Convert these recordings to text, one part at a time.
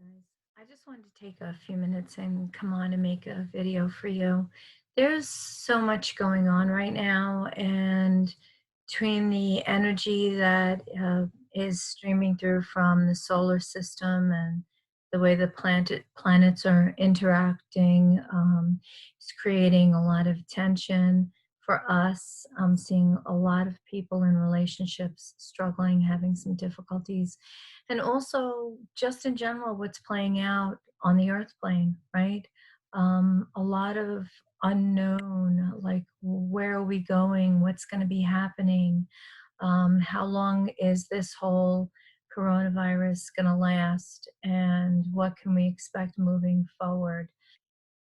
guys. I just wanted to take a few minutes and come on and make a video for you. There's so much going on right now, and between the energy that is streaming through from the solar system and the way the planets are interacting, is creating a lot of tension for us. I'm seeing a lot of people in relationships struggling, having some difficulties, and also just in general what's playing out on the earth plane, right? A lot of unknown, like where are we going, what's going to be happening, how long is this whole coronavirus going to last, and what can we expect moving forward.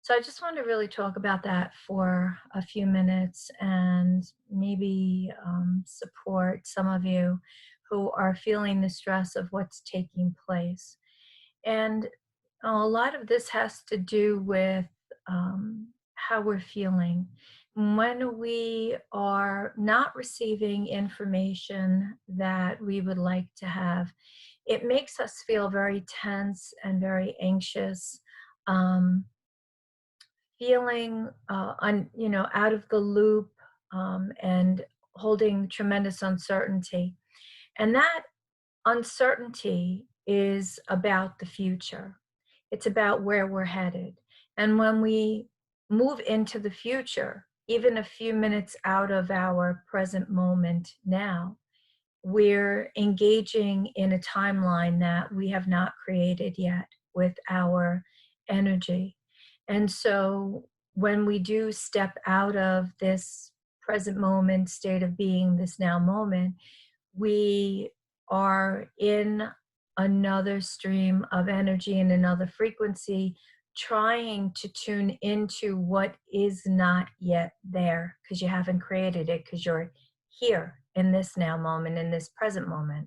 So I just want to really talk about that for a few minutes and maybe support some of you who are feeling the stress of what's taking place. And a lot of this has to do with how we're feeling. When we are not receiving information that we would like to have, it makes us feel very tense and very anxious. Um, Feeling out of the loop, and holding tremendous uncertainty, and that uncertainty is about the future. It's about where we're headed. And when we move into the future, even a few minutes out of our present moment now, we're engaging in a timeline that we have not created yet with our energy. And so when we do step out of this present moment state of being, this now moment, we are in another stream of energy and another frequency, trying to tune into what is not yet there because you haven't created it, because you're here in this now moment, in this present moment.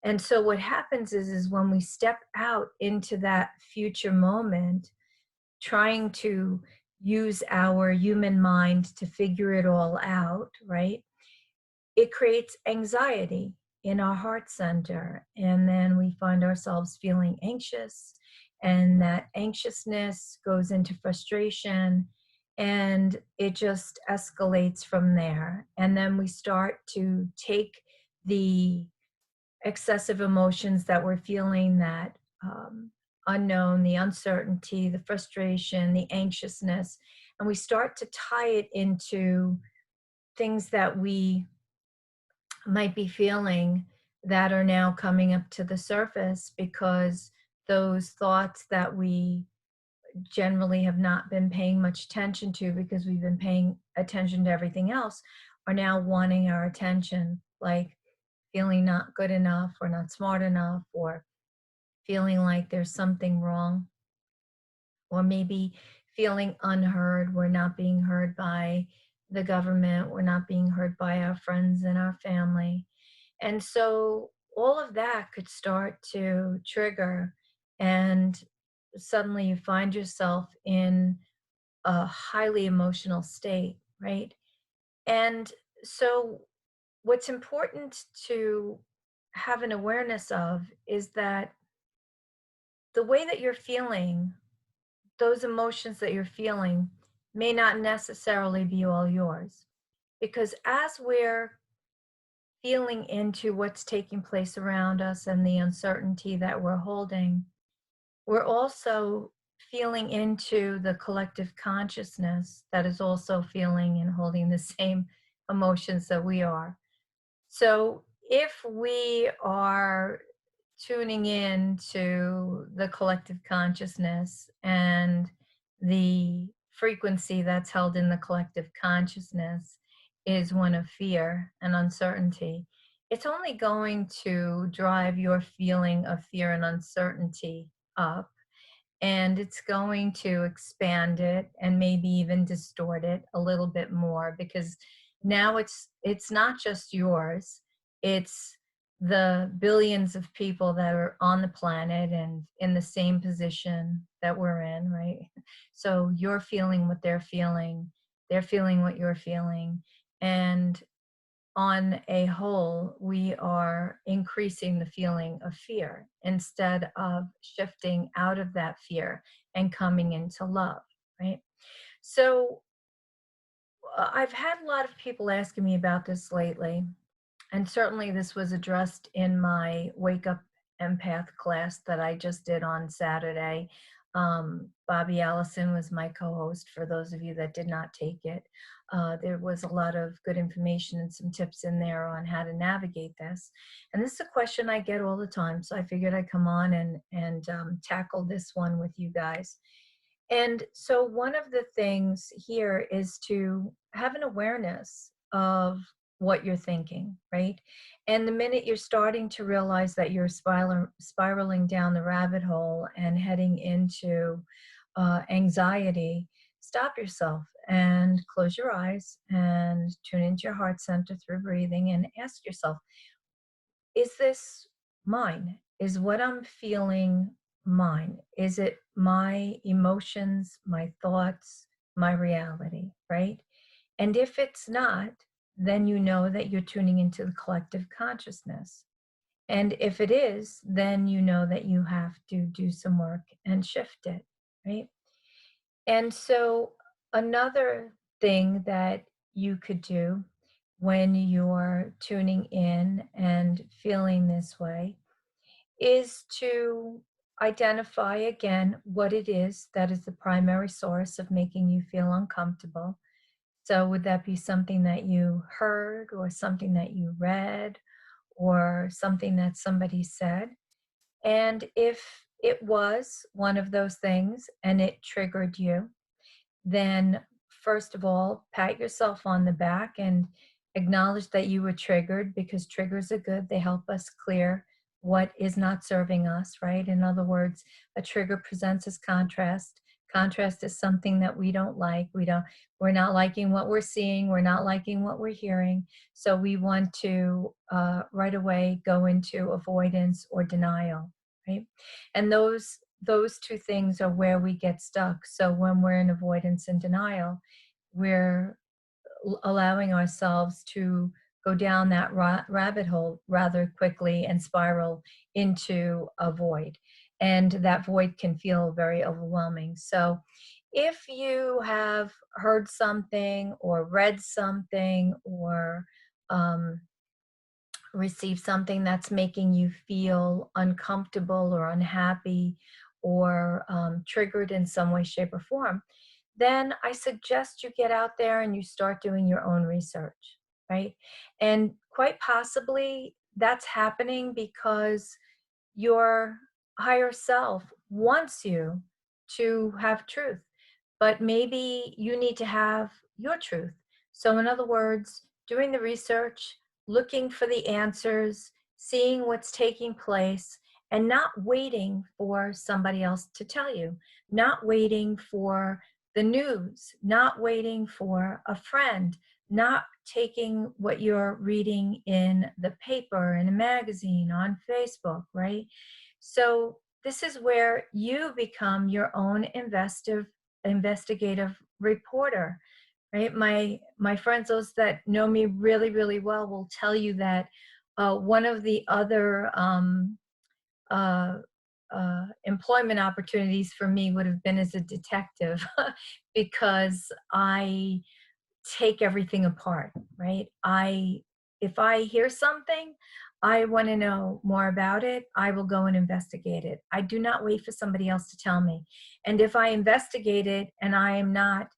And so what happens is when we step out into that future moment, trying to use our human mind to figure it all out, right? It creates anxiety in our heart center. And then we find ourselves feeling anxious. And that anxiousness goes into frustration. And it just escalates from there. And then we start to take the excessive emotions that we're feeling, that unknown, the uncertainty, the frustration, the anxiousness, and we start to tie it into things that we might be feeling that are now coming up to the surface, because those thoughts that we generally have not been paying much attention to because we've been paying attention to everything else are now wanting our attention, like feeling not good enough or not smart enough, or feeling like there's something wrong, or maybe feeling unheard. We're not being heard by the government, we're not being heard by our friends and our family. And so all of that could start to trigger, and suddenly you find yourself in a highly emotional state, right? And so what's important to have an awareness of is that the way that you're feeling, those emotions that you're feeling, may not necessarily be all yours. Because as we're feeling into what's taking place around us and the uncertainty that we're holding, we're also feeling into the collective consciousness that is also feeling and holding the same emotions that we are. So if we are tuning in to the collective consciousness and the frequency that's held in the collective consciousness is one of fear and uncertainty, it's only going to drive your feeling of fear and uncertainty up, and it's going to expand it and maybe even distort it a little bit more, because now it's not just yours, it's the billions of people that are on the planet and in the same position that we're in, right? So you're feeling what they're feeling what you're feeling, and on a whole, we are increasing the feeling of fear instead of shifting out of that fear and coming into love, right? So I've had a lot of people asking me about this lately, and certainly this was addressed in my Wake Up Empath class that I just did on Saturday. Bobby Allison was my co host for those of you that did not take it. There was a lot of good information and some tips in there on how to navigate this. And this is a question I get all the time. So I figured I'd come on and tackle this one with you guys. And so, one of the things here is to have an awareness of what you're thinking, right? And the minute you're starting to realize that you're spiraling down the rabbit hole and heading into anxiety, stop yourself and close your eyes and tune into your heart center through breathing and ask yourself, is this mine? Is what I'm feeling mine? Is it my emotions, my thoughts, my reality, right? And if it's not, then you know that you're tuning into the collective consciousness. And if it is, then you know that you have to do some work and shift it, right? And so, another thing that you could do when you're tuning in and feeling this way is to identify again what it is that is the primary source of making you feel uncomfortable. So, would that be something that you heard, or something that you read, or something that somebody said? And if it was one of those things and it triggered you, then first of all, pat yourself on the back and acknowledge that you were triggered, because triggers are good. They help us clear what is not serving us, right? In other words, a trigger presents as contrast. Contrast is something that we don't like. We're not liking what we're seeing. We're not liking what we're hearing. So we want to right away go into avoidance or denial, right? And those two things are where we get stuck. So when we're in avoidance and denial, we're allowing ourselves to go down that rabbit hole rather quickly and spiral into a void. And that void can feel very overwhelming. So if you have heard something or read something or um, receive something that's making you feel uncomfortable or unhappy or triggered in some way, shape, or form, then I suggest you get out there and you start doing your own research, right? And quite possibly that's happening because your higher self wants you to have truth, but maybe you need to have your truth. So, in other words, doing the research, looking for the answers, seeing what's taking place, and not waiting for somebody else to tell you, not waiting for the news, not waiting for a friend, not taking what you're reading in the paper, in a magazine, on Facebook, right? So this is where you become your own investigative reporter, right? My friends, those that know me really, really well, will tell you that one of the other uh, employment opportunities for me would have been as a detective because I take everything apart, right? If I hear something, I want to know more about it. I will go and investigate it. I do not wait for somebody else to tell me. And if I investigate it and I am not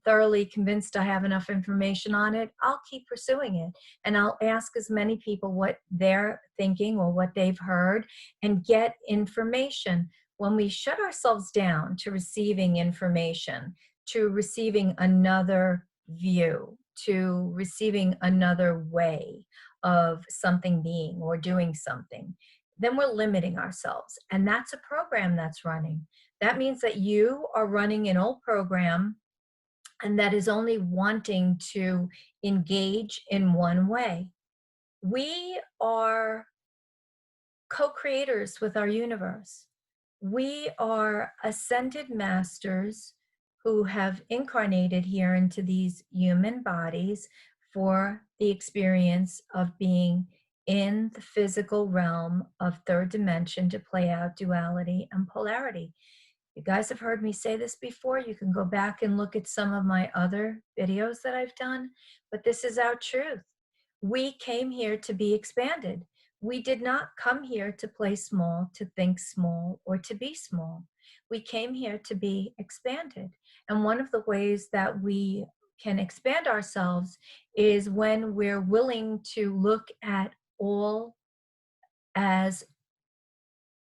thoroughly convinced I have enough information on it, I'll keep pursuing it. And I'll ask as many people what they're thinking or what they've heard and get information. When we shut ourselves down to receiving information, to receiving another view, to receiving another way of something being or doing something, then we're limiting ourselves. And that's a program that's running. That means that you are running an old program and that is only wanting to engage in one way. We are co-creators with our universe. We are ascended masters who have incarnated here into these human bodies for the experience of being in the physical realm of third dimension to play out duality and polarity. You guys have heard me say this before. You can go back and look at some of my other videos that I've done, but this is our truth. We came here to be expanded. We did not come here to play small, to think small, or to be small. We came here to be expanded. And one of the ways that we can expand ourselves is when we're willing to look at all as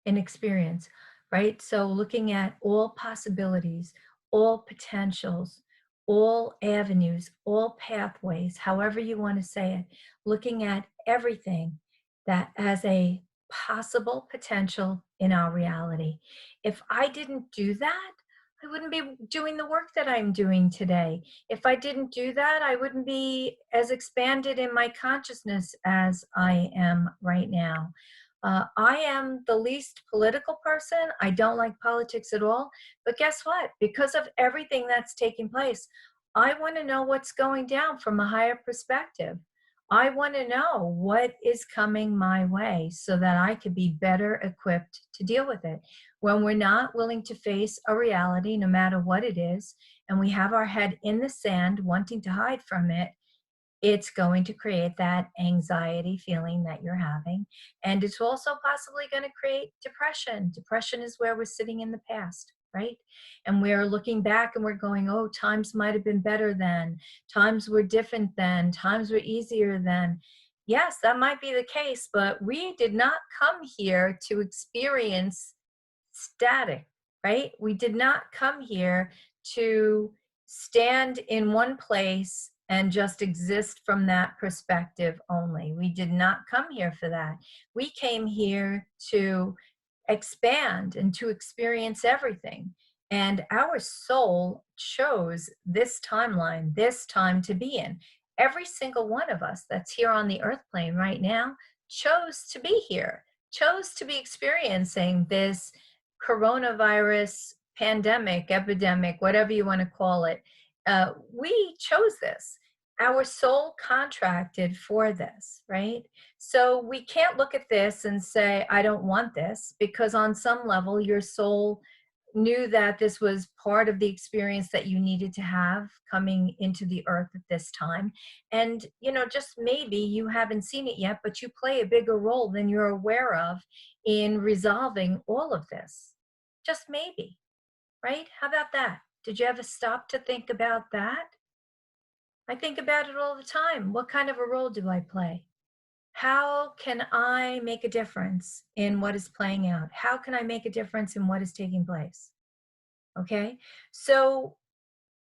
an experience, right? So looking at all possibilities, all potentials, all avenues, all pathways, however you want to say it, looking at everything that as a possible potential in our reality. If I didn't do that, I wouldn't be doing the work that I'm doing today. If I didn't do that, I wouldn't be as expanded in my consciousness as I am right now. I am the least political person. I don't like politics at all. But guess what? Because of everything that's taking place, I want to know what's going down from a higher perspective. I want to know what is coming my way so that I could be better equipped to deal with it. When we're not willing to face a reality, no matter what it is, and we have our head in the sand wanting to hide from it, it's going to create that anxiety feeling that you're having. And it's also possibly going to create depression. Depression is where we're sitting in the past, right? And we're looking back and we're going, oh, times might have been better then. Times were different then. Times were easier then. Yes, that might be the case, but we did not come here to experience static, right? We did not come here to stand in one place and just exist from that perspective only. We did not come here for that. We came here to expand and to experience everything. And our soul chose this timeline, this time to be in. Every single one of us that's here on the earth plane right now chose to be here, chose to be experiencing this coronavirus pandemic, epidemic, whatever you want to call it. We chose this. Our soul contracted for this, right? So we can't look at this and say, I don't want this, because on some level, your soul knew that this was part of the experience that you needed to have coming into the earth at this time. And, you know, just maybe you haven't seen it yet, but you play a bigger role than you're aware of in resolving all of this. Just maybe, right? How about that? Did you ever stop to think about that? I think about it all the time. What kind of a role do I play? How can I make a difference in what is playing out? How can I make a difference in what is taking place? Okay. So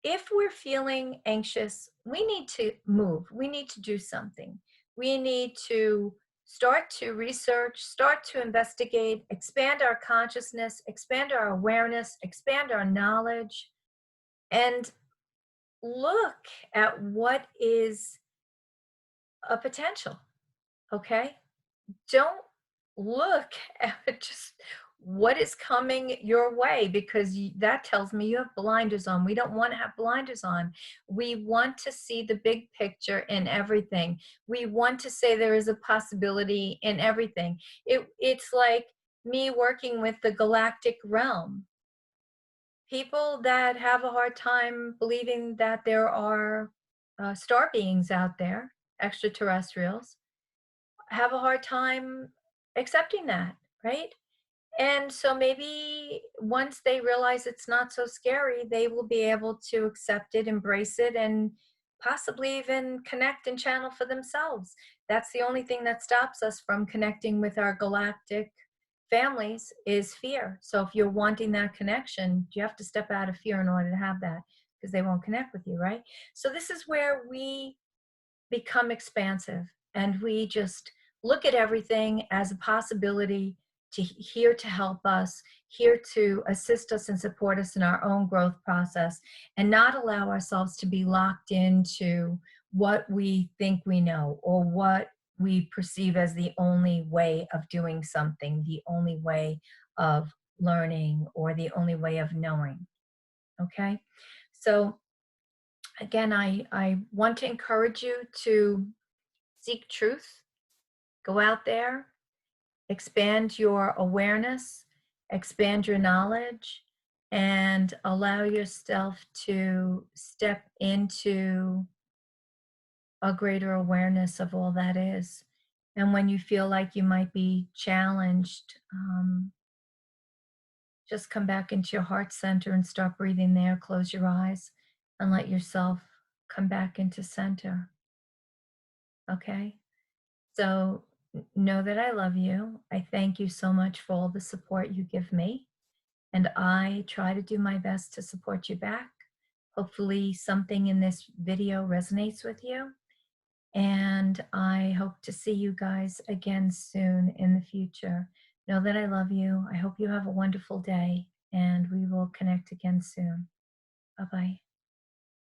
if we're feeling anxious, we need to move. We need to do something. We need to start to research, start to investigate, expand our consciousness, expand our awareness, expand our knowledge, and look at what is a potential. Okay. Don't look at just what is coming your way, because that tells me you have blinders on. We don't want to have blinders on. We want to see the big picture in everything. We want to say there is a possibility in everything. It's like me working with the galactic realm. People that have a hard time believing that there are star beings out there, extraterrestrials, have a hard time accepting that, right? And so maybe once they realize it's not so scary, they will be able to accept it, embrace it, and possibly even connect and channel for themselves. That's the only thing that stops us from connecting with our galactic families is fear. So if you're wanting that connection, you have to step out of fear in order to have that, because they won't connect with you, right? So this is where we become expansive and we just look at everything as a possibility to here to help us, here to assist us and support us in our own growth process, and not allow ourselves to be locked into what we think we know or what we perceive as the only way of doing something, the only way of learning, or the only way of knowing. Okay? So Again, I want to encourage you to seek truth, go out there, expand your awareness, expand your knowledge, and allow yourself to step into a greater awareness of all that is. And when you feel like you might be challenged, just come back into your heart center and start breathing there. Close your eyes and let yourself come back into center. Okay? So know that I love you. I thank you so much for all the support you give me. And I try to do my best to support you back. Hopefully, something in this video resonates with you. And I hope to see you guys again soon in the future. Know that I love you. I hope you have a wonderful day, and we will connect again soon. Bye bye.